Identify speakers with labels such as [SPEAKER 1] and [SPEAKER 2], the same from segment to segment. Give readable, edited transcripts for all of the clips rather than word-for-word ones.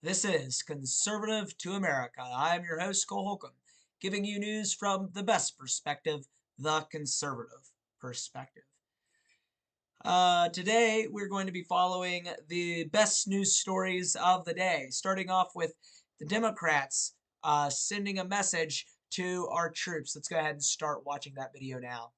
[SPEAKER 1] This is Conservative to America. I'm your host, Cole Holcomb, giving you news from the best perspective, the conservative perspective. Today, we're going to be following the best news stories of the day, starting off with the Democrats sending a message to our troops. Let's go ahead and start watching that video now.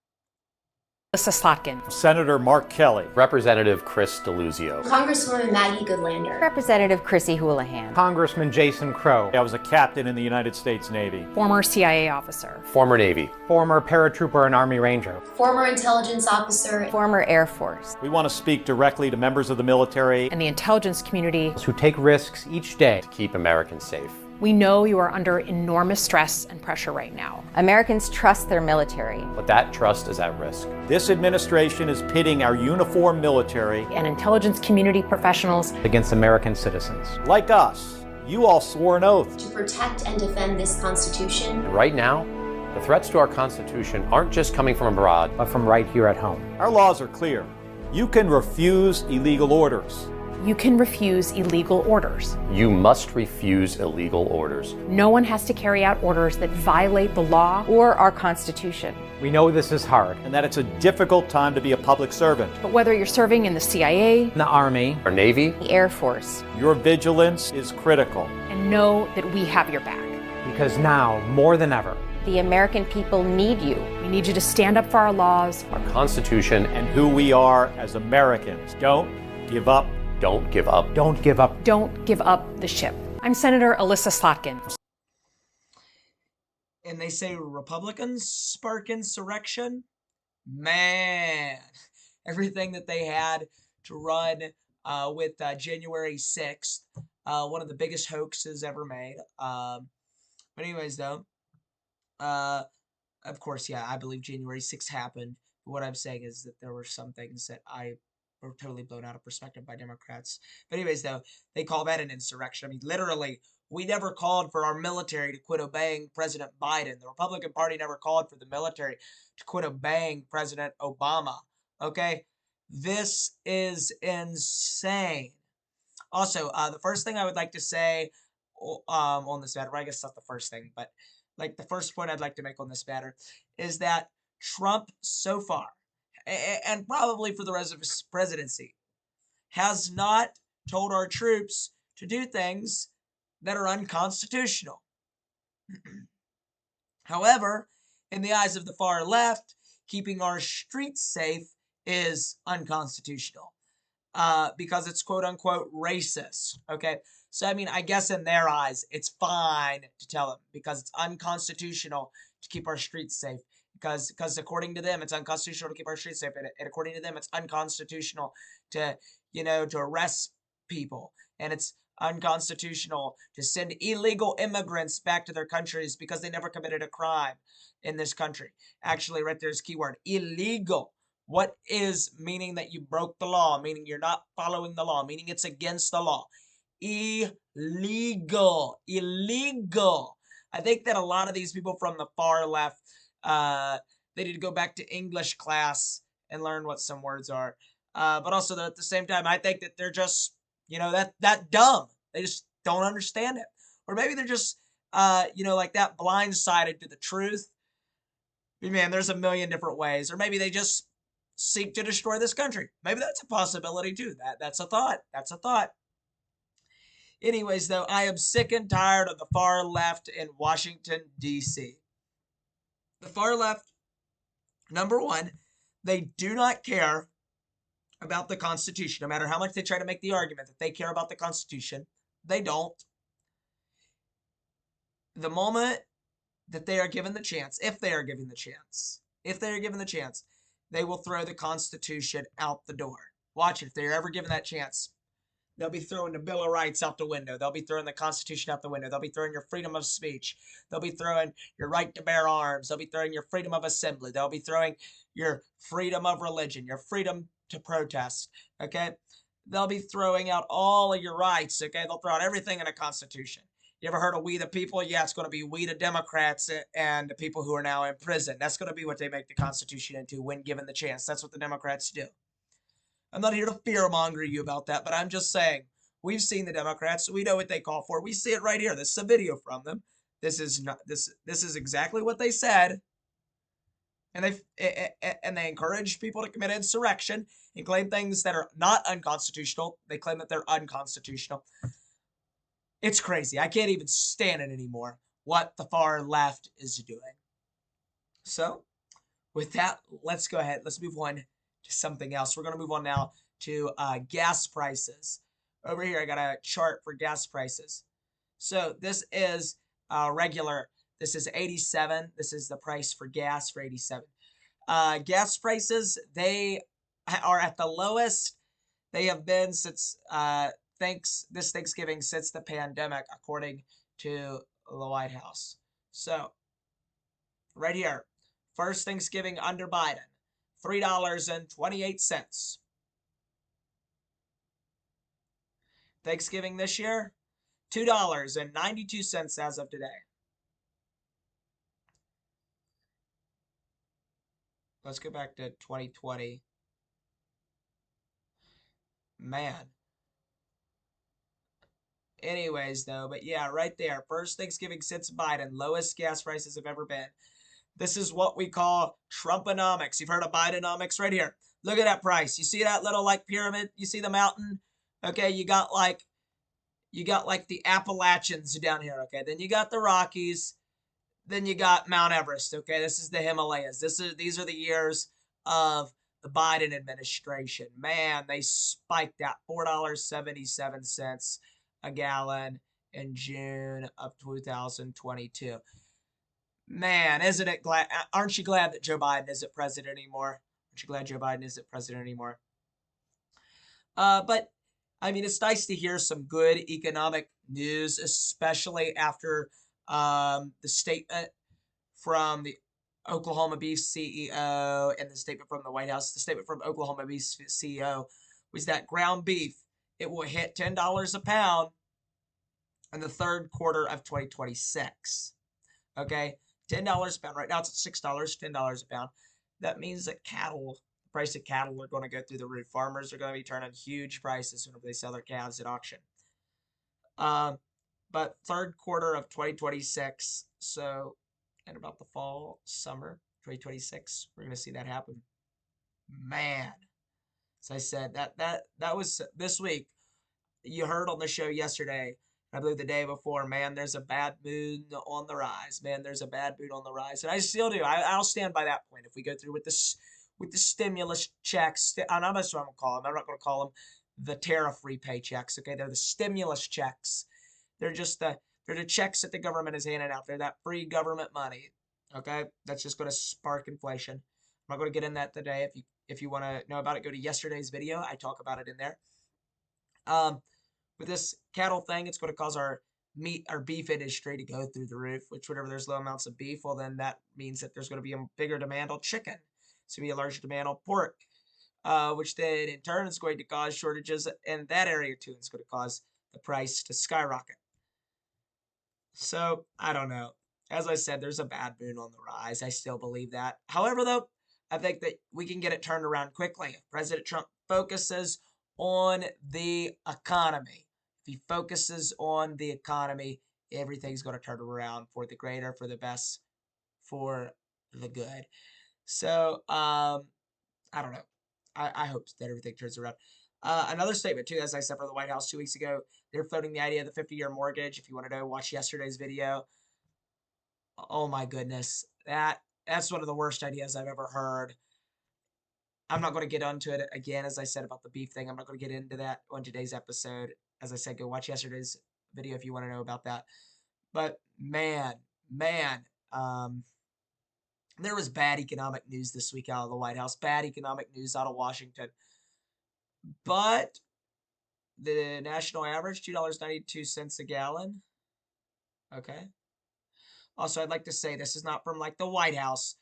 [SPEAKER 2] Senator Mark Kelly.
[SPEAKER 3] Representative Chris Deluzio.
[SPEAKER 4] Congresswoman Maggie Goodlander.
[SPEAKER 5] Representative Chrissy Houlihan.
[SPEAKER 2] Congressman Jason Crow. I was a captain in the United States Navy.
[SPEAKER 5] Former CIA officer.
[SPEAKER 3] Former Navy.
[SPEAKER 6] Former paratrooper and Army Ranger.
[SPEAKER 4] Former intelligence officer.
[SPEAKER 5] Former Air Force.
[SPEAKER 2] We want to speak directly to members of the military
[SPEAKER 5] And the intelligence community.
[SPEAKER 6] Who take risks each day
[SPEAKER 3] To keep Americans safe.
[SPEAKER 5] We know you are under enormous stress and pressure right now.
[SPEAKER 7] Americans trust their military.
[SPEAKER 3] But that trust is at risk.
[SPEAKER 2] This administration is pitting our uniformed military
[SPEAKER 5] And intelligence community professionals.
[SPEAKER 6] against American citizens.
[SPEAKER 2] like us. You all swore an oath.
[SPEAKER 4] To protect and defend this Constitution.
[SPEAKER 3] And right now, the threats to our Constitution aren't just coming from abroad.
[SPEAKER 6] But from right here at home.
[SPEAKER 2] Our laws are clear. You can refuse illegal orders.
[SPEAKER 5] You can refuse illegal orders.
[SPEAKER 3] You must refuse illegal orders.
[SPEAKER 5] No one has to carry out orders that violate the law.
[SPEAKER 7] Or our Constitution.
[SPEAKER 6] We know this is hard.
[SPEAKER 2] And that it's a difficult time to be a public servant.
[SPEAKER 5] But whether you're serving in the CIA,
[SPEAKER 6] In the Army,
[SPEAKER 3] Our Navy,
[SPEAKER 7] The Air Force.
[SPEAKER 2] Your vigilance is critical.
[SPEAKER 5] and know that we have your back.
[SPEAKER 6] because now, more than ever,
[SPEAKER 7] The American people need you.
[SPEAKER 5] We need you to stand up for our laws.
[SPEAKER 3] our Constitution,
[SPEAKER 2] And who we are as Americans. Don't give up.
[SPEAKER 3] don't give up.
[SPEAKER 6] don't give up.
[SPEAKER 5] Don't give up the ship. I'm Senator Alyssa Slotkin.
[SPEAKER 1] And they say Republicans spark insurrection. Man, everything that they had to run with January 6th, one of the biggest hoaxes ever made. But anyways, though, of course, yeah, I believe January 6th happened. What I'm saying is that there were some things that were totally blown out of perspective by Democrats. But anyways, though, they call that an insurrection. I mean, literally, we never called for our military to quit obeying President Biden. The Republican Party never called for the military to quit obeying President Obama. Okay? This is insane. Also, the first thing I would like to say on this matter, I guess not the first thing, but like the first point I'd like to make on this matter is that Trump so far, and probably for the rest of his presidency, has not told our troops to do things that are unconstitutional. However, in the eyes of the far left, keeping our streets safe is unconstitutional because it's quote unquote racist. Okay. So, I mean, I guess in their eyes, it's fine to tell them because it's unconstitutional to keep our streets safe. Because according to them, it's unconstitutional to keep our streets safe. And according to them, it's unconstitutional to, to arrest people. And it's unconstitutional to send illegal immigrants back to their countries because they never committed a crime in this country. Actually, right there's keyword, illegal. What is meaning that you broke the law, meaning you're not following the law, meaning it's against the law. Illegal. Illegal. I think that a lot of these people from the far left, they need to go back to English class and learn what some words are. But also at the same time, I think that they're just, that dumb. They just don't understand it. Or maybe they're just, like that blindsided to the truth. Man, there's a million different ways. Or maybe they just seek to destroy this country. Maybe that's a possibility too. That's a thought. That's a thought. Anyways, though, I am sick and tired of the far left in Washington, D.C. The far left, number one, they do not care about the Constitution. No matter how much they try to make the argument that they care about the Constitution, they don't. The moment that they are given the chance, if they are given the chance, they will throw the Constitution out the door. Watch it. If they're ever given that chance, they'll be throwing the Bill of Rights out the window. They'll be throwing the Constitution out the window. They'll be throwing your freedom of speech. They'll be throwing your right to bear arms. They'll be throwing your freedom of assembly. They'll be throwing your freedom of religion, your freedom to protest, okay? They'll be throwing out all of your rights, okay? They'll throw out everything in a Constitution. You ever heard of We the People? Yeah, it's going to be We the Democrats and the people who are now in prison. That's going to be what they make the Constitution into when given the chance. That's what the Democrats do. I'm not here to fearmonger you about that, but I'm just saying, We've seen the Democrats. We know what they call for. We see it right here. This is a video from them. This is not this is exactly what they said. And they encourage people to commit insurrection and claim things that are not unconstitutional. They claim that they're unconstitutional. It's crazy. I can't even stand it anymore, what the far left is doing. So, with that, let's go ahead. Let's move on to something else. We're going to move on now to gas prices. Over here, I got a chart for gas prices. So, this is regular. This is 87. This is the price for gas for 87. Gas prices, they are at the lowest they have been since this Thanksgiving, since the pandemic, according to the White House. So, right here, first Thanksgiving under Biden, $3.28. Thanksgiving this year, $2.92 as of today. Let's go back to 2020. Man. Anyways, though, but yeah, right there. First Thanksgiving since Biden. Lowest gas prices have ever been. This is what we call Trumponomics. You've heard of Bidenomics right here. Look at that price. You see that little like pyramid? You see the mountain? Okay, you got like the Appalachians down here. Okay, then you got the Rockies. Then you got Mount Everest. Okay, this is the Himalayas. These are the years of the Biden administration. Man, they spiked that $4.77 a gallon in June of 2022. Man, isn't it glad? Aren't you glad that Joe Biden isn't president anymore? Aren't you glad Joe Biden isn't president anymore? But I mean, it's nice to hear some good economic news, especially after the statement from the Oklahoma Beef CEO and the statement from the White House. The statement from Oklahoma Beef CEO was that ground beef, it will hit $10 a pound in the third quarter of 2026. Okay, $10 a pound. Right now it's at $6, $10 a pound. That means that the price of cattle are going to go through the roof. Farmers are going to be turning huge prices whenever they sell their calves at auction. But third quarter of 2026, so in about the fall, summer 2026, we're going to see that happen. Man, as I said, that was this week. You heard on the show yesterday, I believe the day before, man, there's a bad mood on the rise. Man, there's a bad mood on the rise. And I still do. I'll stand by that point. If we go through with the stimulus checks, I'm not going to call them. I'm not going to call them the tariff-free paychecks. Okay, they're the stimulus checks. They're the checks that the government is handing out. They're that free government money. Okay, that's just going to spark inflation. I'm not going to get in that today. If you want to know about it, go to yesterday's video. I talk about it in there. With this cattle thing, it's going to cause our beef industry to go through the roof, which whenever there's low amounts of beef, well, then that means that there's going to be a bigger demand on chicken. It's going to be a larger demand on pork, which then in turn is going to cause shortages in that area too. It's going to cause the price to skyrocket. So, I don't know. As I said, there's a bad mood on the rise. I still believe that. However, though, I think that we can get it turned around quickly. If President Trump focuses on the economy, if he focuses on the economy, everything's going to turn around for the greater, for the best, for the good. So, I don't know. I hope that everything turns around. Another statement, too, as I said, from the White House 2 weeks ago, they're floating the idea of the 50-year mortgage. If you want to know, watch yesterday's video. Oh, my goodness. That's one of the worst ideas I've ever heard. I'm not going to get onto it again, as I said, about the beef thing. I'm not going to get into that on today's episode. As I said, go watch yesterday's video if you want to know about that. But, man, there was bad economic news this week out of the White House. Bad economic news out of Washington. But the national average, $2.92 a gallon. Okay. Also, I'd like to say this is not from like the White House.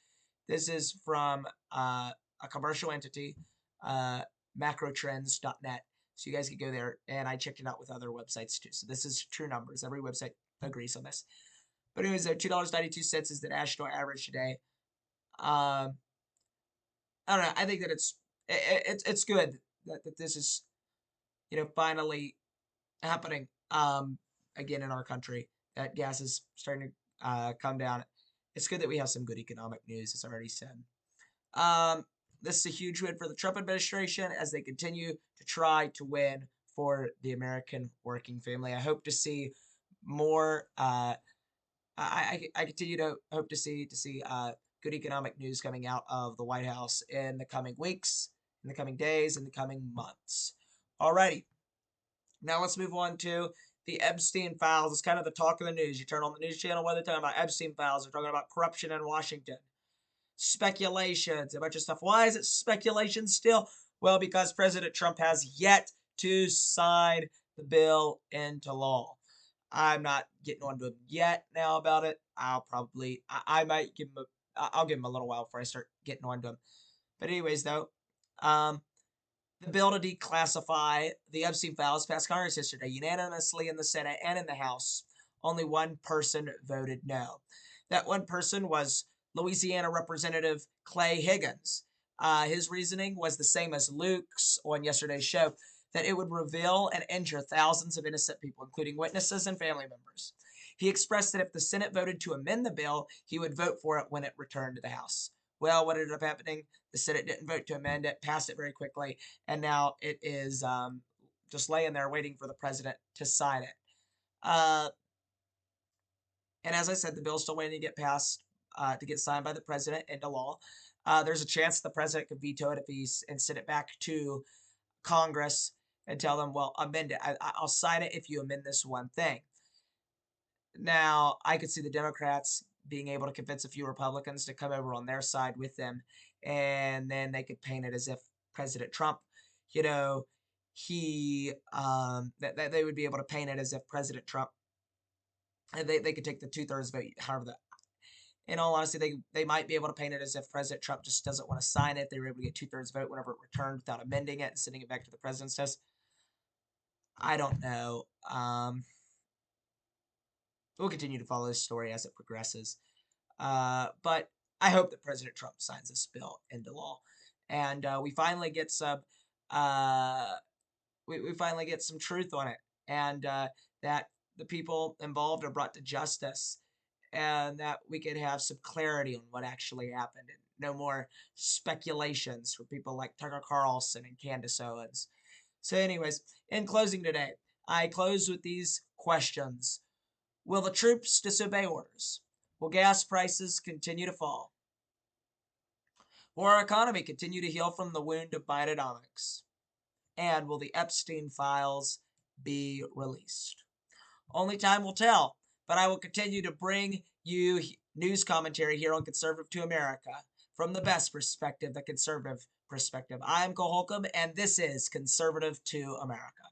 [SPEAKER 1] This is from a commercial entity, macrotrends.net. So you guys can go there, and I checked it out with other websites too. So this is true numbers. Every website agrees on this. But anyways, $2.92 is the national average today. I don't know. I think that it's good that this is, finally happening again in our country. That gas is starting to come down. It's good that we have some good economic news, as I already said. This is a huge win for the Trump administration as they continue to try to win for the American working family. I hope to see more. I continue to hope to see good economic news coming out of the White House in the coming weeks, in the coming days, in the coming months. Alrighty, now let's move on to the Epstein files. It's kind of the talk of the news. You turn on the news channel, what they're talking about Epstein files. They're talking about corruption in Washington, speculations, a bunch of stuff. Why is it speculation still? Well, because President Trump has yet to sign the bill into law. I'm not getting on to him yet now about it. I might give him I'll give him a little while before I start getting on to him. But anyways, though, the bill to declassify the Epstein files passed Congress yesterday unanimously in the Senate and in the House. Only one person voted no. That one person was Louisiana Representative Clay Higgins. His reasoning was the same as Luke's on yesterday's show, that it would reveal and injure thousands of innocent people, including witnesses and family members. He expressed that if the Senate voted to amend the bill, he would vote for it when it returned to the House. Well, what ended up happening? The Senate didn't vote to amend it, passed it very quickly, and now it is just laying there waiting for the president to sign it. And as I said, the bill's still waiting to get passed, to get signed by the president into law. There's a chance the president could veto it and send it back to Congress and tell them, well, amend it. I'll sign it if you amend this one thing. Now, I could see the Democrats being able to convince a few Republicans to come over on their side with them, and then they could paint it as if President Trump, that they would be able to paint it as if President Trump, and they could take the 2/3 vote, however in all honesty, they might be able to paint it as if President Trump just doesn't want to sign it. They were able to get 2/3 vote whenever it returned without amending it and sending it back to the president's desk. I don't know. We'll continue to follow this story as it progresses. But I hope that President Trump signs this bill into law, and we finally get some we finally get some truth on it, and that the people involved are brought to justice, and that we could have some clarity on what actually happened, and no more speculations for people like Tucker Carlson and Candace Owens. So anyways, in closing today, I close with these questions. Will the troops disobey orders? Will gas prices continue to fall? Will our economy continue to heal from the wound of Bidenomics? And will the Epstein files be released? Only time will tell, but I will continue to bring you news commentary here on Conservative to America from the best perspective, the conservative perspective. I am Holcomb, and this is Conservative to America.